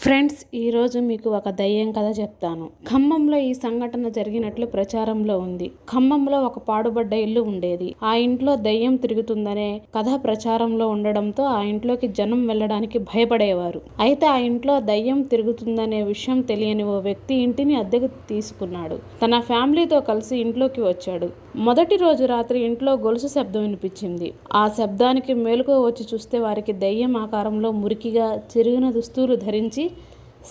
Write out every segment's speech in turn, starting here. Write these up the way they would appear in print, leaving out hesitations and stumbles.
Friends, ఈరోజు మీకు ఒక దయ్యం కథ చెప్తాను. ఖమ్మంలో ఈ సంఘటన జరిగినట్లు ప్రచారంలో ఉంది. ఖమ్మంలో ఒక పాడుబడ్డ ఇల్లు ఉండేది. ఆ ఇంట్లో దయ్యం తిరుగుతుందనే కథ ప్రచారంలో ఉండడంతో ఆ ఇంట్లోకి జనం వెళ్ళడానికి భయపడేవారు. అయితే ఆ ఇంట్లో దయ్యం తిరుగుతుందనే విషయం తెలియని ఓ వ్యక్తి ఇంటిని అద్దెకు తీసుకున్నాడు. తన ఫ్యామిలీతో కలిసి ఇంట్లోకి వచ్చాడు. మొదటి రోజు రాత్రి ఇంట్లో గొలుసు శబ్దం వినిపించింది. ఆ శబ్దానికి మేలుకో వచ్చి చూస్తే వారికి దయ్యం ఆకారంలో మురికిగా చిరిగిన దుస్తులు ధరించి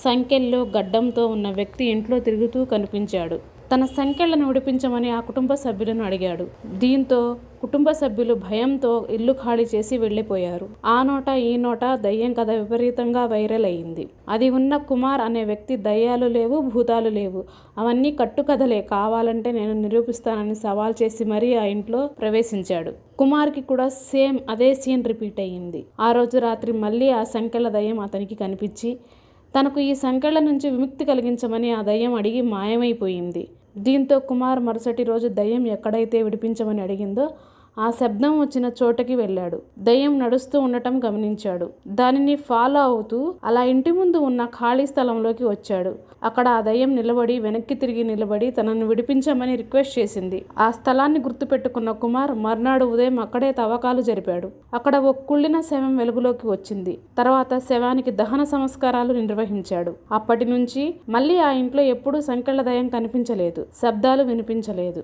సంకెళ్ళలో గడ్డంతో ఉన్న వ్యక్తి ఇంట్లో తిరుగుతూ కనిపించాడు. తన సంకెళ్లను విడిపించమని ఆ కుటుంబ సభ్యులను అడిగాడు. దీంతో కుటుంబ సభ్యులు భయంతో ఇల్లు ఖాళీ చేసి వెళ్లిపోయారు. ఆ నోట ఈ నోట దయ్యం కథ విపరీతంగా వైరల్ అయింది. అది ఉన్న కుమార్ అనే వ్యక్తి దయ్యాలు లేవు, భూతాలు లేవు, అవన్నీ కట్టుకథలే, కావాలంటే నేను నిరూపిస్తానని సవాల్ చేసి మరీ ఆ ఇంట్లో ప్రవేశించాడు. కుమార్కి కూడా సేమ్ అదే సీన్ రిపీట్ అయ్యింది. ఆ రోజు రాత్రి మళ్ళీ ఆ సంకెళ్ల దయ్యం అతనికి కనిపించి తనకు ఈ సంకెళ్ల నుంచి విముక్తి కలిగించమని ఆ దయ్యం అడిగి మాయమైపోయింది. దీంతో కుమార్ మరుసటి రోజు దయ్యం ఎక్కడైతే విడిపించమని అడిగిందో ఆ శబ్దం వచ్చిన చోటకి వెళ్ళాడు. దయ్యం నడుస్తూ ఉండటం గమనించాడు. దానిని ఫాలో అవుతూ అలా ఇంటి ముందు ఉన్న ఖాళీ స్థలంలోకి వచ్చాడు. అక్కడ ఆ దయ్యం నిలబడి వెనక్కి తిరిగి నిలబడి తనను విడిపించమని రిక్వెస్ట్ చేసింది. ఆ స్థలాన్ని గుర్తుపెట్టుకున్న కుమార్ మర్నాడు ఉదయం అక్కడే తవ్వకాలు జరిపాడు. అక్కడ ఓ కుళ్ళిన శవం వెలుగులోకి వచ్చింది. తర్వాత శవానికి దహన సంస్కారాలు నిర్వహించాడు. అప్పటి నుంచి మళ్ళీ ఆ ఇంట్లో ఎప్పుడూ సంకెళ్ల దయ్యం కనిపించలేదు, శబ్దాలు వినిపించలేదు.